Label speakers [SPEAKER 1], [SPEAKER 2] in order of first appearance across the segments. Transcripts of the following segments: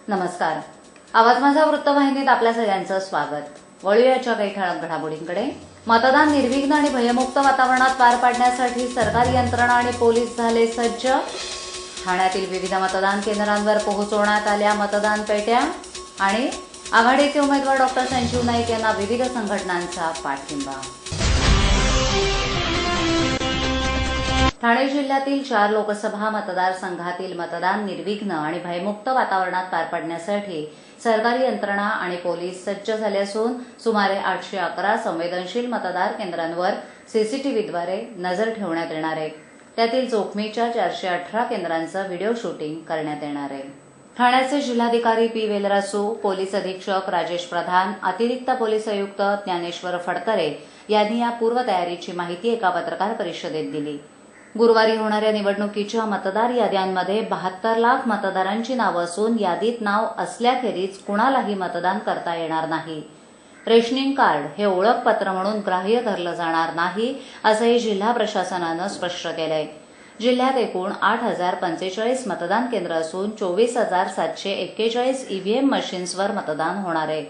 [SPEAKER 1] नमस्कार. आवाज माझा वृत्तवाहिनीत आपल्या सगळ्यांचं स्वागत. वळूयाच्या काही ठळक घडामोडींकडे. मतदान निर्विघ्न आणि भयमुक्त वातावरणात पार पाडण्यासाठी सरकारी यंत्रणा आणि पोलीस झाले सज्ज. ठाण्यातील विविध मतदान केंद्रांवर पोहोचवण्यात आल्या मतदान पेट्या आणि आघाडीचे उमेदवार डॉक्टर संजीव नाईक यांना विविध संघटनांचा पाठिंबा. ठाणे जिल्ह्यातील 4 लोकसभा मतदारसंघातील मतदान निर्विघ्न आणि भयमुक्त वातावरणात पार पाडण्यासाठी सरकारी यंत्रणा आणि पोलीस सज्ज झाले असून सुमारे 811 संवेदनशील मतदार केंद्रांवर सीसीटीव्हीद्वारे नजर ठेवण्यात येणार आहे. त्यातील जोखमीच्या 418 केंद्रांचं व्हिडिओ शूटिंग करण्यात येणार आहे. ठाण्याचे जिल्हाधिकारी पी वेलरासू, पोलीस अधीक्षक राजेश प्रधान, अतिरिक्त पोलीस आयुक्त ज्ञानेश्वर फडतरे यांनी या पूर्वतयारीची माहिती एका पत्रकार परिषदेत दिली. गुरुवारी होणाऱ्या निवडणुकीच्या मतदार याद्यांमध्ये 72 लाख मतदारांची नावं असून यादीत नाव असल्याखेरीज कुणालाही मतदान करता येणार नाही. रेशनिंग कार्ड हे ओळखपत्र म्हणून ग्राह्य धरलं जाणार नाही, असंही जिल्हा प्रशासनानं स्पष्ट केलंय. जिल्ह्यात एकूण 8,045 मतदान केंद्र असून 24,741 ईव्हीएम मशीन्सवर मतदान होणार आहे.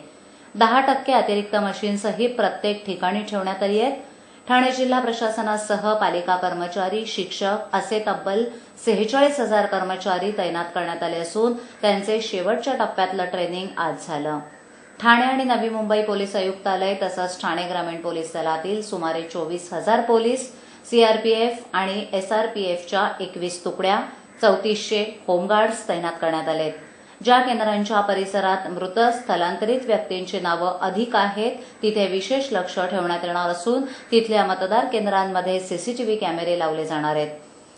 [SPEAKER 1] 10% अतिरिक्त मशीन्सही प्रत्येक ठिकाणी ठेवण्यात आली आहेत. ठाणे जिल्हा प्रशासनासह पालिका कर्मचारी, शिक्षक असे तब्बल 46,000 कर्मचारी तैनात करण्यात आले असून त्यांचे शेवटच्या टप्प्यातलं ट्रेनिंग आज झालं. ठाणे आणि नवी मुंबई पोलीस आयुक्तालय तसंच ठाणे ग्रामीण पोलीस दलातील सुमारे 24,000 पोलीस, सीआरपीएफ आणि एसआरपीएफच्या 21 तुकड्या, 3400 होमगार्ड्स तैनात करण्यात आलेत. ज्या केंद्रांच्या परिसरात मृत स्थलांतरित व्यक्तींची नावं अधिक आहेत तिथे विशेष लक्ष ठेवण्यात येणार असून तिथल्या मतदार केंद्रांमध्ये सीसीटीव्ही कॅमेरे लावले जाणार आहेत.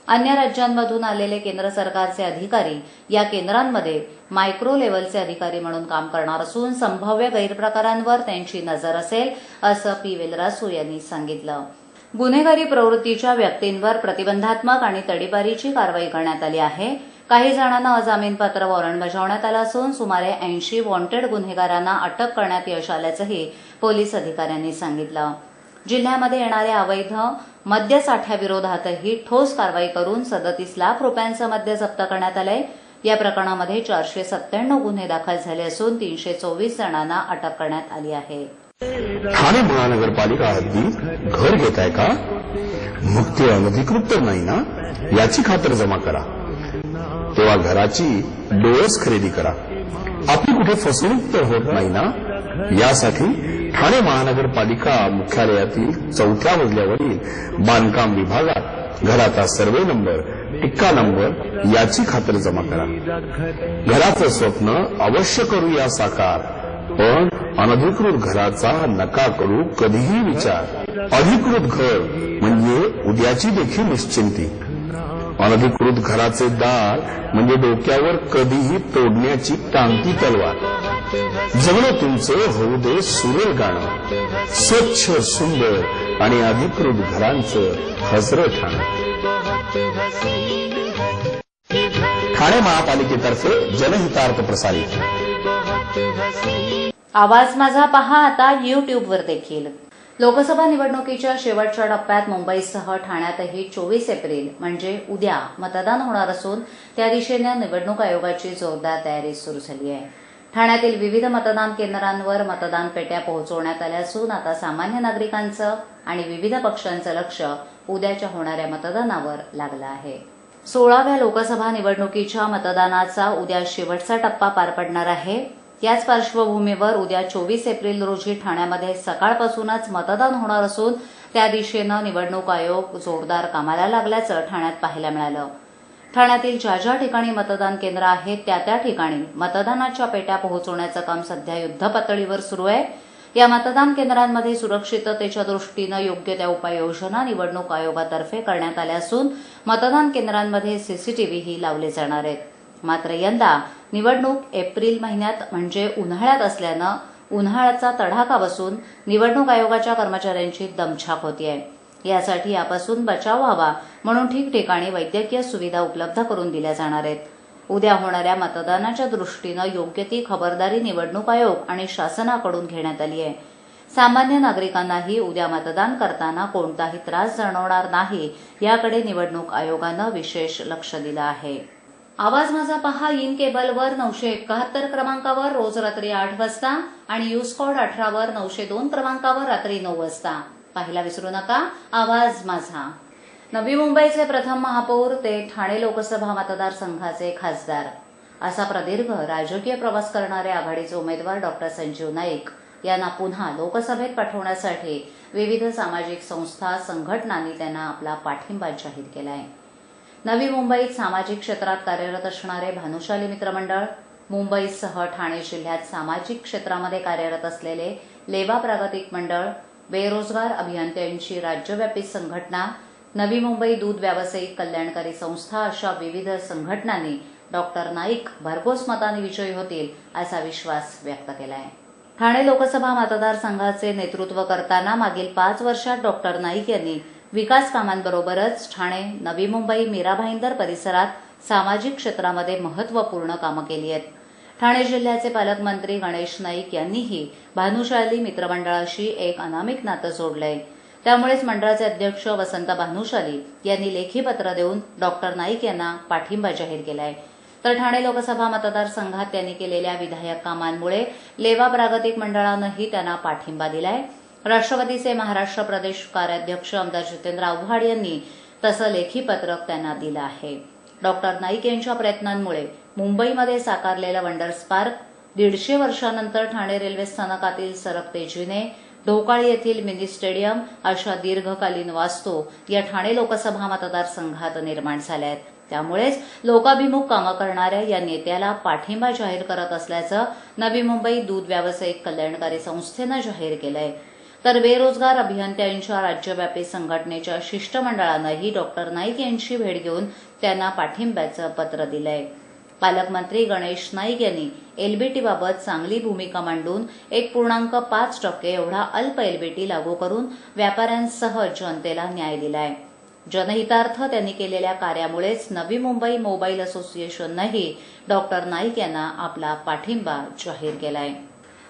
[SPEAKER 1] अन्य राज्यांमधून आलेले केंद्र सरकारचे अधिकारी या केंद्रांमध्ये मायक्रो लेव्हलचे अधिकारी म्हणून काम करणार असून संभाव्य गैरप्रकारांवर त्यांची नजर असेल, असं पी वेलरासू यांनी सांगितलं. गुन्हेगारी प्रवृत्तीच्या व्यक्तींवर प्रतिबंधात्मक आणि तडीपारीची कारवाई करण्यात आली आहे. काही जणांना अजामीनपात्र वॉरंट बजावण्यात आलं असून सुमारे 80 वॉन्टेड गुन्हेगारांना अटक करण्यात यश आल्याचंही पोलीस अधिकाऱ्यांनी सांगितलं. जिल्ह्यामध्ये येणाऱ्या अवैध मद्यसाठ्याविरोधातही ठोस कारवाई करून 37 लाख रुपयांचं मद्य जप्त करण्यात आलंय. या प्रकरणामध्ये 497 गुन्हे दाखल झाले असून 324 जणांना अटक करण्यात आली आहे.
[SPEAKER 2] ठाणे महानगरपालिका हद्दीत घर घेताय का? मग ते अनधिकृत तर नाही ना, याची खातर जमा करा. तेव्हा घराची डोळस खरेदी करा. आपली कुठे फसवणूक तर होत नाही ना, यासाठी ठाणे महानगरपालिका मुख्यालयातील 4थ्या मजल्यावरील बांधकाम विभागात घराचा सर्वे नंबर, टिक्का नंबर याची खातर जमा करा. घराचं स्वप्न अवश्य करूया साकार, पण अनधिकृत घराचा नका करू कधीही विचार. अधिकृत घर म्हणजे उद्याची देखील निश्चिंती. अनधिकृत घराचे दार म्हणजे डोक्यावर कधीही तोडण्याची टांगती तलवार. जगणं तुमचं होऊ दे सुरेल गाणं, स्वच्छ सुंदर आणि अधिकृत घरांचं हजरं ठाणं. ठाणे महापालिकेतर्फे जनहितार्थ प्रसारित.
[SPEAKER 1] आवाज माझा पहा आता युट्यूबवर देखील. लोकसभा निवडणुकीच्या शेवटच्या टप्प्यात मुंबईसह ठाण्यातही 24 एप्रिल म्हणजे उद्या मतदान होणार असून त्या दिशेने निवडणूक आयोगाची जोरदार तयारी सुरू झाली आहे. ठाण्यातील विविध मतदान केंद्रांवर मतदान पेट्या पोहोचवण्यात आल्या असून आता सामान्य नागरिकांचं आणि विविध पक्षांचं लक्ष उद्याच्या होणाऱ्या मतदानावर लागलं आहे. 16व्या लोकसभा निवडणुकीच्या मतदानाचा उद्या शेवटचा टप्पा पार पडणार आहे. याच पार्श्वभूमीवर उद्या 24 एप्रिल रोजी ठाण्यामध्ये सकाळपासूनच मतदान होणार असून त्या दिशेनं निवडणूक आयोग जोरदार कामाला लागल्याचं ठाण्यात पाहायला मिळालं. ठाण्यातील ज्या ठिकाणी मतदान केंद्र आहेत त्या ठिकाणी मतदानाच्या पेट्या पोहोचवण्याचं काम सध्या युद्धपातळीवर सुरू आहे. या मतदान केंद्रांमध्ये सुरक्षिततेच्या दृष्टीनं योग्य त्या उपाययोजना निवडणूक आयोगातर्फे करण्यात आल्या असून मतदान केंद्रांमध्ये सीसीटीव्हीही लावले जाणार आहेत. मात्र यंदा निवडणूक एप्रिल महिन्यात म्हणजे उन्हाळ्यात असल्यानं उन्हाळ्याचा तडाखा बसून निवडणूक आयोगाच्या कर्मचाऱ्यांची दमछाक होतीये. यासाठी यापासून बचाव व्हावा म्हणून ठिकठिकाणी वैद्यकीय सुविधा उपलब्ध करून दिल्या जाणार आहेत. उद्या होणाऱ्या मतदानाच्या दृष्टीनं योग्य ती खबरदारी निवडणूक आयोग आणि शासनाकडून घेण्यात आली आहे. सामान्य नागरिकांनाही उद्या मतदान करताना कोणताही त्रास जाणवणार नाही याकडे निवडणूक आयोगानं विशेष लक्ष दिलं आहे. आवाज माझा पहा इन केबलवर 971 क्रमांकावर रोज रात्री 8 वाजता आणि यूस्कॉड 18 वर 902 क्रमांकावर रात्री 9 वाजता पाहायला विसरू नका आवाज माझा. नवी मुंबईचे प्रथम महापौर ते ठाणे लोकसभा मतदारसंघाचे खासदार असा प्रदीर्घ राजकीय प्रवास करणारे आघाडीचे उमेदवार डॉक्टर संजीव नाईक यांना पुन्हा लोकसभेत पाठवण्यासाठी विविध सामाजिक संस्था संघटनांनी त्यांना आपला पाठिंबा जाहीर केला आहे. नवी मुंबईत सामाजिक क्षेत्रात कार्यरत असणारे भानुशाली मित्रमंडळ, मुंबईसह ठाणे जिल्ह्यात सामाजिक क्षेत्रामध्ये कार्यरत असलेले लेवा प्रागतिक मंडळ, बेरोजगार अभियंत्यांची राज्यव्यापी संघटना, नवी मुंबई दूध व्यावसायिक कल्याणकारी संस्था अशा विविध संघटनांनी डॉक्टर नाईक भरघोस मताने विजयी होतील असा विश्वास व्यक्त केला आहे. ठाणे लोकसभा मतदारसंघाचे नेतृत्व करताना मागील 5 वर्षात डॉक्टर नाईक यांनी विकास कामांबरोबरच ठाणे, नवी मुंबई, मीरा भाईंदर परिसरात सामाजिक क्षेत्रामध्ये महत्त्वपूर्ण कामं केली आहेत. ठाणे जिल्ह्याचे पालकमंत्री गणेश नाईक यांनीही भानुशाली मित्रमंडळाशी एक अनामिक नातं जोडलंय. त्यामुळेच मंडळाचे अध्यक्ष वसंत भानुशाली यांनी लेखी पत्र देऊन डॉक्टर नाईक यांना पाठिंबा जाहीर केलाय. तर ठाणे लोकसभा मतदारसंघात त्यांनी केलेल्या विधायक कामांमुळे लेवा प्रागतिक मंडळानंही त्यांना पाठिंबा दिलाय. राष्ट्रवादीचे महाराष्ट्र प्रदेश कार्याध्यक्ष आमदार जितेंद्र आव्हाड यांनी तसं लेखी पत्रक त्यांना दिलं आहे. डॉक्टर नाईक यांच्या प्रयत्नांमुळे मुंबईमध्ये साकारलेलं वंडर्स पार्क, 150 वर्षांनंतर ठाणे रेल्वे स्थानकातील सरकते जिने, ढोकाळी येथील मिनी स्टेडियम अशा दीर्घकालीन वास्तू या ठाणे लोकसभा मतदारसंघात निर्माण झाल्या आहेत. त्यामुळेच लोकाभिमुख कामं करणाऱ्या या नेत्याला पाठिंबा जाहीर करत असल्याचं नवी मुंबई दूध व्यावसायिक कल्याणकारी संस्थेनं जाहीर केलंय. तर बेरोजगार अभियंत्यांच्या राज्यव्यापी संघटनेच्या शिष्टमंडळानंही डॉक्टर नाईक यांची भेट घेऊन त्यांना पाठिंब्याचं पत्र दिलंय. पालकमंत्री गणेश नाईक यांनी एलबीटीबाबत चांगली भूमिका मांडून 1.5% एवढा अल्प एलबीटी लागू करून व्यापाऱ्यांसह जनतेला न्याय दिलाय. जनहितार्थ त्यांनी केलेल्या कार्यामुळेच नवी मुंबई मोबाईल असोसिएशननंही डॉक्टर नाईक यांना आपला पाठिंबा जाहीर केलाय.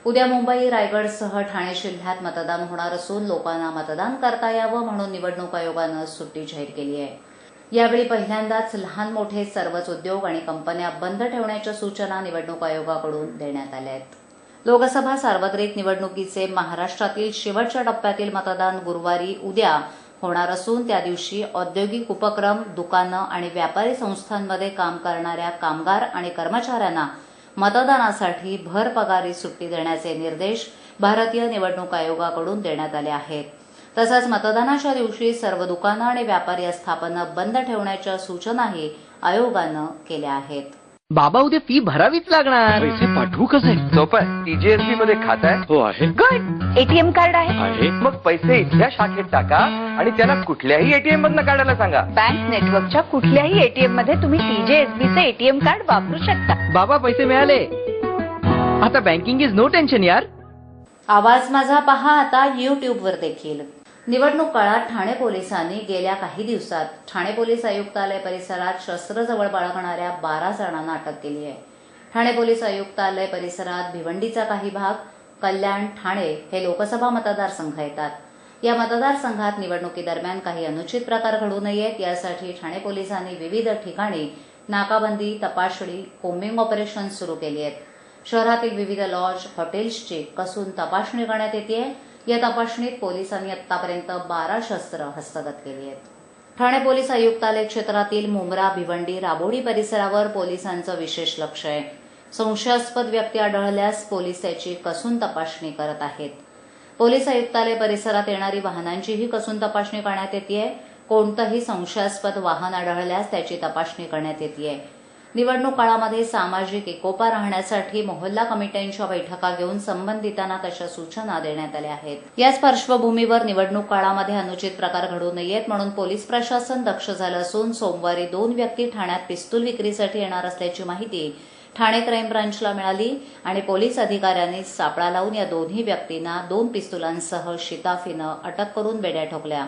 [SPEAKER 1] उद्या मुंबई, रायगडसह ठाणे जिल्ह्यात मतदान होणार असून लोकांना मतदान करता यावं म्हणून निवडणूक आयोगानं सुट्टी जाहीर केली आहे. यावेळी पहिल्यांदाच लहान मोठे सर्वच उद्योग आणि कंपन्या बंद ठेवण्याच्या सूचना निवडणूक आयोगाकडून देण्यात आल्या आहेत. लोकसभा सार्वत्रिक निवडणुकीचे महाराष्ट्रातील शेवटच्या टप्प्यातील मतदान गुरुवारी उद्या होणार असून त्या दिवशी औद्योगिक उपक्रम, दुकानं आणि व्यापारी संस्थांमध्ये काम करणाऱ्या कामगार आणि कर्मचाऱ्यांना मतदानासाठी भर पगारी सुट्टी देण्याचे निर्देश भारतीय निवडणूक आयोगाकडून देण्यात आले आहेत. तसंच मतदानाच्या दिवशी सर्व दुकानं आणि व्यापारी आस्थापनं बंद ठेवण्याच्या सूचनाही आयोगानं केल्या आहेत.
[SPEAKER 3] बाबा उद्या फी भरावीच लागणार.
[SPEAKER 4] पैसे पाठवू कसे? सोपं आहे. टीजीएसबी मध्ये खातं आहे? हो आहे.
[SPEAKER 3] गुड. एटीएम कार्ड आहे?
[SPEAKER 4] मग पैसे इथल्या शाखेत टाका आणि त्यांना कुठल्याही एटीएम मधनं काढायला सांगा.
[SPEAKER 5] बँक नेटवर्कच्या कुठल्याही एटीएम मध्ये तुम्ही टीजेएसबीचे एटीएम कार्ड वापरू शकता.
[SPEAKER 3] बाबा पैसे मिळाले. आता बँकिंग इज नो टेन्शन यार.
[SPEAKER 1] आवाज माझा पहा आता युट्यूबवर देखील. निवडणूक काळात ठाणे पोलिसांनी गेल्या काही दिवसात ठाणे पोलीस आयुक्तालय परिसरात शस्त्र जवळ बाळगणाऱ्या 12 जणांना अटक केली आहे. ठाणे पोलीस आयुक्तालय परिसरात भिवंडीचा काही भाग, कल्याण, ठाणे हे लोकसभा मतदारसंघ येतात. या मतदारसंघात निवडणुकीदरम्यान काही अनुचित प्रकार घडू नयेत यासाठी ठाणे पोलिसांनी विविध ठिकाणी नाकाबंदी, तपासणी, कोम्बिंग ऑपरेशन सुरू केली आहेत. शहरातील विविध लॉज, हॉटेल्सची कसून तपासणी करण्यात येते. या तपासणीत पोलिसांनी आतापर्यंत 12 शस्त्र हस्तगत केली आहेत. ठाणे पोलीस आयुक्तालय क्षेत्रातील मुंब्रा, भिवंडी, राबोडी परिसरावर पोलिसांचं विशेष लक्ष आहे. संशयास्पद व्यक्ती आढळल्यास पोलीस त्याची कसून तपासणी करत आहेत. पोलीस आयुक्तालय परिसरात येणारी वाहनांचीही कसून तपासणी करण्यात येते. कोणतंही संशयास्पद वाहन आढळल्यास त्याची तपासणी करण्यात येते. निवडणूक काळामध्ये सामाजिक एकोपा राहण्यासाठी मोहल्ला कमिट्यांच्या बैठका घेऊन संबंधितांना तशा सूचना देण्यात आल्या आहेत. याच पार्श्वभूमीवर निवडणूक काळामध्ये अनुचित प्रकार घडू नयेत म्हणून पोलीस प्रशासन दक्ष झालं असून सोमवारी 2 व्यक्ती ठाण्यात पिस्तूल विक्रीसाठी येणार असल्याची माहिती ठाणे क्राईम ब्रांचला मिळाली आणि पोलीस अधिकाऱ्यांनी सापळा लावून या दोन्ही व्यक्तींना 2 पिस्तुलांसह शिताफीनं अटक करून बेड्या ठोकल्या.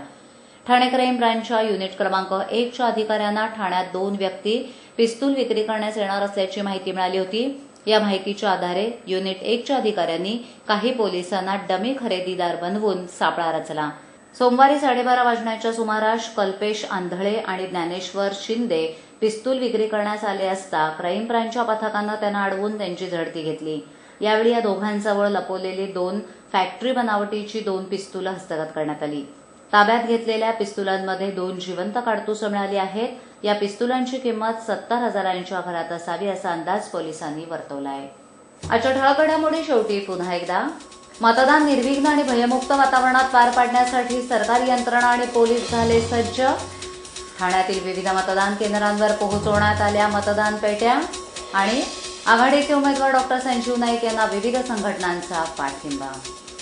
[SPEAKER 1] ठाणे क्राईम ब्रांचच्या युनिट क्रमांक 1च्या अधिकाऱ्यांना ठाण्यात 2 व्यक्ती पिस्तूल विक्री करण्यास येणार असल्याची माहिती मिळाली होती. या माहितीच्या आधारे युनिट 1च्या अधिकाऱ्यांनी काही पोलिसांना डमी खरेदीदार बनवून सापळा रचला. सोमवारी 12:30 वाजण्याच्या सुमारास कल्पेश आंधळे आणि ज्ञानेश्वर शिंदे पिस्तूल विक्री करण्यास आले असता क्राईम ब्रांचच्या पथकानं त्यांना अडवून त्यांची झडती घेतली. यावेळी या दोघांजवळ लपवलेली 2 फॅक्टरी बनावटीची 2 पिस्तूल हस्तगत करण्यात आली. ताब्यात घेतलेल्या पिस्तुलांमध्ये 2 जिवंत काडतुसं मिळाली आहेत. या पिस्तुलांची किंमत 70,000च्या घरात असावी असा अंदाज पोलिसांनी वर्तवला आहे. आजच्या ठळक घडामोडी शेवटी पुन्हा एकदा. मतदान निर्विघ्न आणि भयमुक्त वातावरणात पार पाडण्यासाठी सरकारी यंत्रणा आणि पोलीस झाले सज्ज. ठाण्यातील विविध मतदान केंद्रांवर पोहोचवण्यात आल्या मतदान पेट्या. आणि आघाडीचे उमेदवार डॉक्टर संजीव नाईक यांना विविध संघटनांचा पाठिंबा.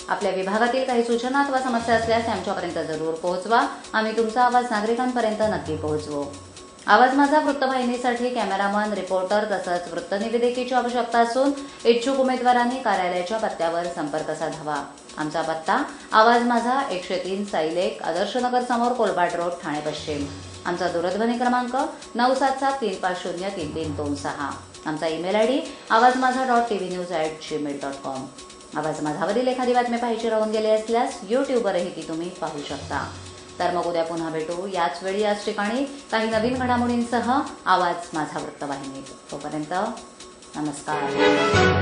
[SPEAKER 1] आपल्या विभागातील काही सूचना अथवा समस्या असल्यास आमच्यापर्यंत जरूर पोहोचवा. आम्ही तुमचा आवाज नागरिकांपर्यंत नक्की पोहोचवू. आवाज माझा वृत्तवाहिनीसाठी कॅमेरामन, रिपोर्टर तसंच वृत्तनिवेदिकेची आवश्यकता असून इच्छुक उमेदवारांनी कार्यालयाच्या पत्त्यावर संपर्क साधावा. आमचा पत्ता आवाज माझा 103 साईल 1 आदर्शनगर समोर कोलबाट रोड ठाणे पश्चिम. आमचा दूरध्वनी क्रमांक 9773503326. आमचा ईमेल आयडी awazmaza.tvnews@gmail.com. आवाज माझावरील एखादी बातमी पाहायची राहून गेली असल्यास यूट्यूबवरही ती तुम्ही पाहू शकता. तर मग उद्या पुन्हा भेटू याच वेळी याच ठिकाणी काही नवीन घडामोडींसह आवाज माझा वृत्तवाहिनीत. तोपर्यंत नमस्कार.